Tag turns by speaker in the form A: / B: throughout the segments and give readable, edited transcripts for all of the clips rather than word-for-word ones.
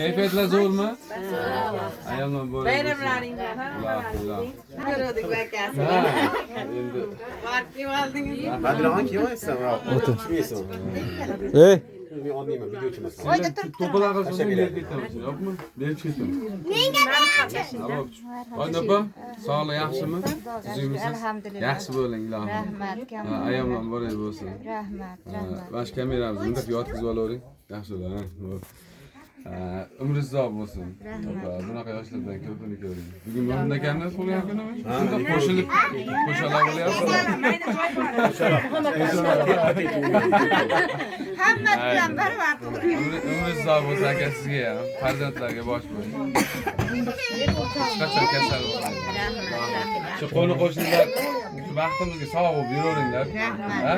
A: Keyfiyatlar zo'rmi? Ayollar bo'ladi.
B: Bayramlaringda ko'rdik vakasi.
A: Endi
B: Borib oldingiz.
C: Badrohan kim aytsan? Kim yeysan?
D: Ey,
C: Men olmayman, video chiqmasin.
A: to'plar qilsam berib ketamiz, yo'qmi? Berib ketamiz. Voy opam, sog'lik yaxshimi? Sizmisiz? Yaxshi bo'ling, ilohim.
E: Rahmat,
A: Ayollar bo'lay bo'lsin.
E: rahmat.
A: Bash kameramizni bunday yotkizib olavering. Yaxshi bo'ladi. Umringiz uzoq bo'lsin. Bunaqa yoshlardan ko'pini ko'ring. Bugun Muhammad akamni tug'ilgan kunimi? Shunda qo'shilib qo'shalar bo'lyaptilar.
E: Hamma bilan bir vaqt
A: Umringiz uzoq bo'lsin aka sizga ham, farzandlarga bosh bo'ling. Qachon kasal bo'lmaydi. Shu qo'ni qo'shnilar vaqtimizga sog' bo'lib yuraveringlar.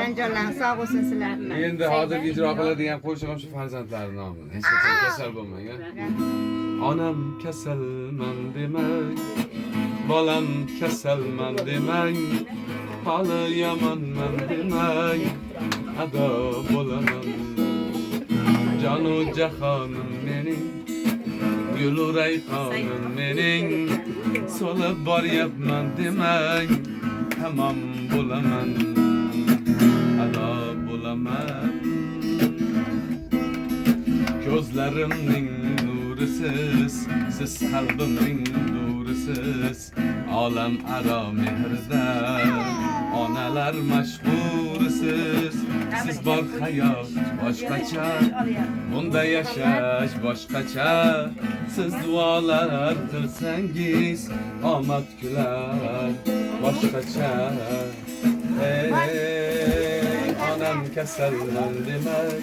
E: Rahmat, sog' bo'lsin sizlar.
A: Endi hozirgi ijro qiladigan qo'shig'im shu farzandlari nomidan. Hech qachon kasal bo'lmang. Onam kasalman demang, bolam kasalman demang, hali yomonman demang, ado bo'laman. Jonu jahonim mening, gulu rayhonim mening, so'lib boryapman demang, tamom bo'laman, ado bo'laman. Ko'zlarimning nurisiz, siz qalbimning nurisiz, olam aro mehrda, onalar mashhurisiz. Siz bor hayot boshqacha, bunda yashash boshqacha. Siz duolar qilsangiz, omad kular boshqacha. Onam kasalman demang,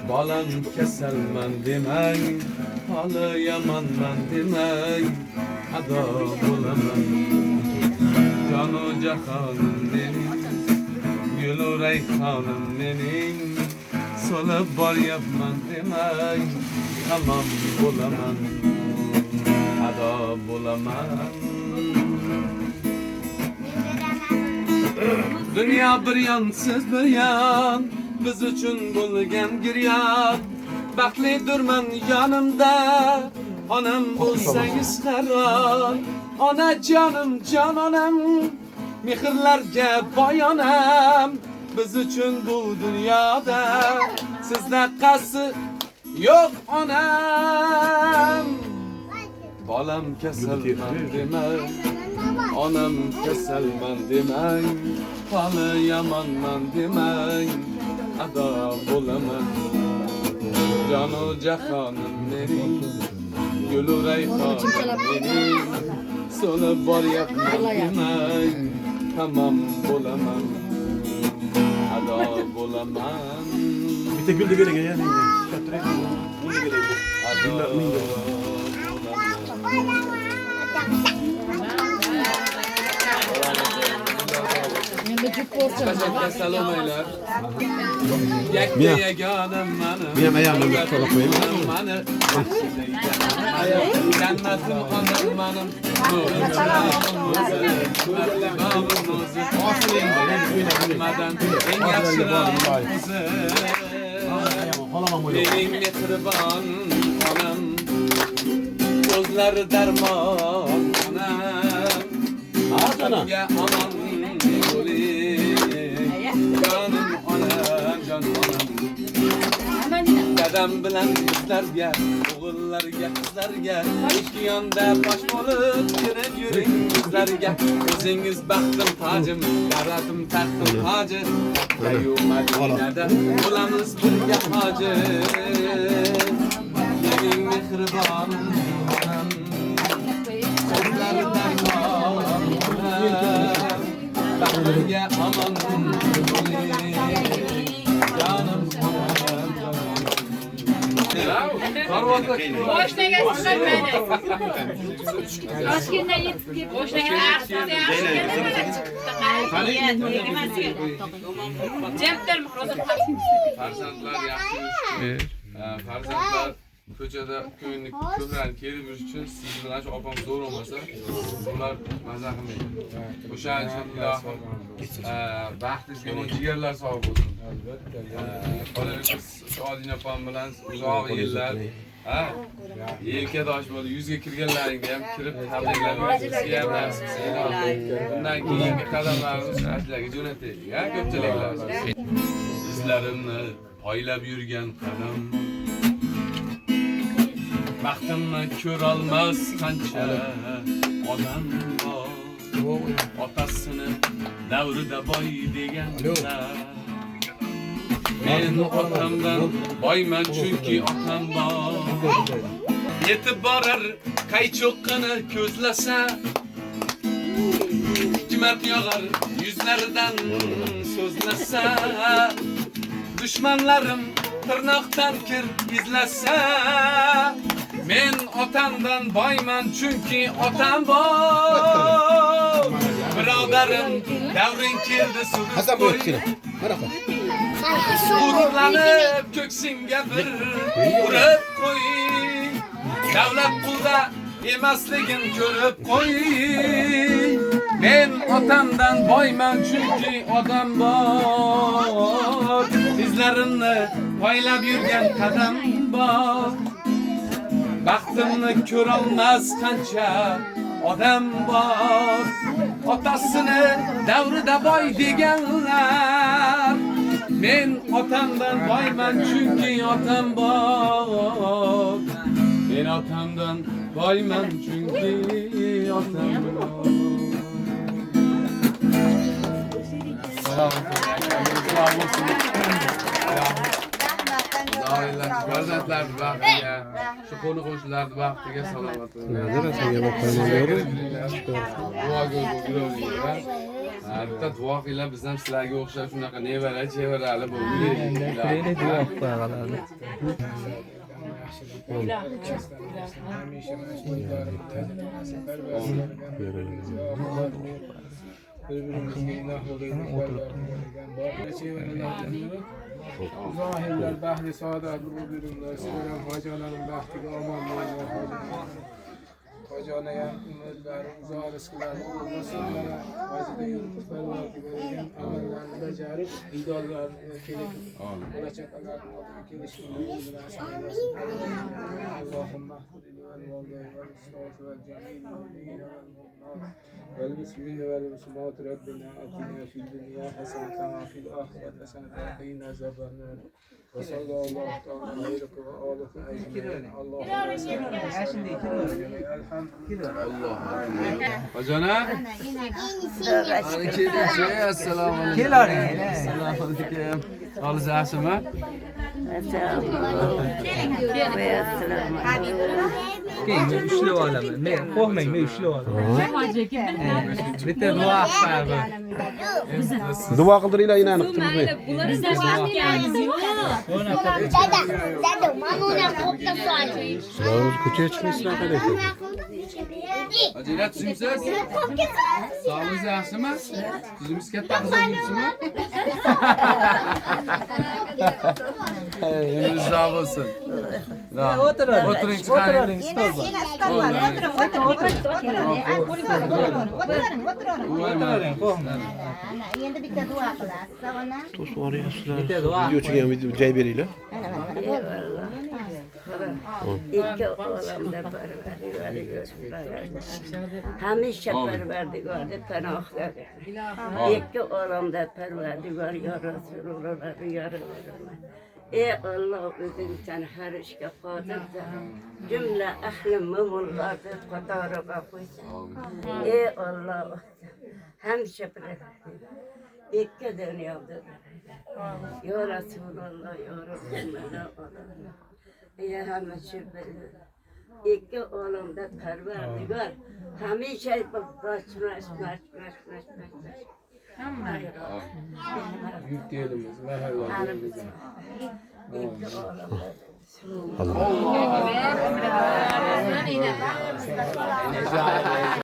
A: bolam kasalman demang, hali yomonman demang, ado bo'laman. Jonu jahonim mening, gulu rayhonim mening, so'lib boryapman demang, tamom bo'laman, ado bo'laman. Dünya bir yan, siz bir yan, biz uchun bo'lgan giryon. Baxtlidirman yonimda, onam bo'lsangiz har on. Ona jonim, jon onam, mehrlarga boy onam. Biz uchun bu dunyoda sizdaqasi yo'q onam. Bolam kasalman demang, onam kasalman demang, hali yomonman demang, ado bo'laman. Jonu jahonim mening, gulu rayhonim mening, so'lib boryapman demang, tamom bo'laman, ado bo'laman.
C: Bitta gulni bering ya. Gulni bering.
A: Salom aylar. Yakka yagonim mani.
C: Men ham ayamni qo'lga qo'yaman.
A: Mani. Jannatim onam manim. Madan eng yaxshiroq o'zi. Mening mehribon onam, ko'zlari darmon onam. Otamga omon Canım onam, canım onam. Dadam bilan bizlarga, o'g'illarga, qizlarga, ikki yonda bosh bo'lib yurib yuring bizlarga. O'zingiz baxtim tojim, davlatim taxtim toji. Ayu Madinada bo'lamiz birga hoji. Mening mehribon onam, ko'zlari darmon onam. Baxtimga omon canım
F: Boşnaga chiqmaydi. Toshkentdan yetib kelib boshnaga
A: farzandlar yaxshi. Farzandlar ko'chada ko'plarni kelib yurish uchun siz bilan shu opam zo'r bo'lmasa, ular maza qilmaydi. O'shaning uchun ilohim baxtingizga yomon jigarlar sog' bo'lsin. Qolaversa shu Odina opam bilan uzoq yillar Ha? Yelkadosh bo'lib, yuzga kirganlaringga ham kirib tabriklaymiz. Sizga ham nasib. Bundan keyingi qadamlarimiz ashulaga jo'nataylik, ha, ko'pchiliklar. Izlarimni poylab yurgan qadam. Baxtimni ko'rolmas qancha odam bor. Otasini davrida boy deganlar. Men otamdan boyman chunki otam bor. Yetib borar qaychoqqini ko'zlasa, hikmat yog'ar yuzlaridan so'zlasa, dushmanlarim tirnoqdan kir izlasa, men otamdan boyman chunki otam bor. Birodarim davring keldi
C: Hasan bu ikkili. Marhamat.
A: Gururlanib ko'ksingga bir urib qo'ying. Davlat qulda emasligin ko'rib qo'ying. Men otamdan boyman chunki odam bor. Izlarimni poylab yurgan qadam bor. Baxtimni ko'rolmas qancha odam bor. Otasini davrida boy deganlar. Men otamdan boyman chunki otam bor. Men otamdan boyman chunki otam bor. Farzandlar baxtiga, shu qo'ni qo'shnilarning baxtiga salomat bo'ling. Bitta duo qilinglar, biz ham sizlarga o'xshab shunaqa nevara, chevarali bo'lmaylik.
D: Duo qilganlar.
G: Zahirler bahri saadat buyurunlar. Sizlerin hocaların baxtiga omon bo'linglar. Hocanaya umidlar, uzoq rizqlar olmasinlar. Vazida yurib Parvardigorning amallarini bajarib, idorlarni kelib, bo'lajaqlarni olib kelishini bilasizlar. Allohum mahfuz iman valday va istof va jamil mu'minin wal mu'minat. والمسلمين والمسلمات ربنا آتنا في الدنيا حسنة وفي الآخرة حسنة وقنا عذاب النار وصلى الله تعالى عليك وآلك أجمعين اللهم صل الحمد
A: Allah. Hocana? Assalomu alaykum. Assalomu alaykum. Holiz yaxshimi?
D: Keyin men ushlab olaman. Men qo'rqmang, men ushlab olaman. Bitta duo qilib.
C: Duo qildiringlar inani qutulmay. Sizlar ko'chaga chiqmaysizlar qadaysiz?
A: Hojira tuzimsiz? Sog'ligingiz yaxshimi? Tuzumingiz katta qizimizmi? Yo'lingiz sog' bo'lsin.
D: O'tiring.
A: O'tiring, chiqaring.
D: O'tiring, stol bor. O'tiring, qo'rqmang.
E: Endi bitta duo qilasiz, ona.
C: To'svoryapsizlar.
D: Bitta duo.
C: Videochiga ham video joy beringlar.
H: İki oğlamda parvardigor hamisha parvardigorga panohlar. İki oğlamda parvardigor ya Rasulullah ya Rasulullah. Ey Allah o'zing sen har ishga qodirsan. Jumla ahli mo'minlarni qatoriga qo'ysan. Ey Allah hamisha ikki dunyoda ya Rasulullah ya Rasulullah. Ya hamisha ikki olamda parvardigor hamisha baş.
A: Yurt elimiz, mahallamız.
H: İkki olamda.
C: Allah.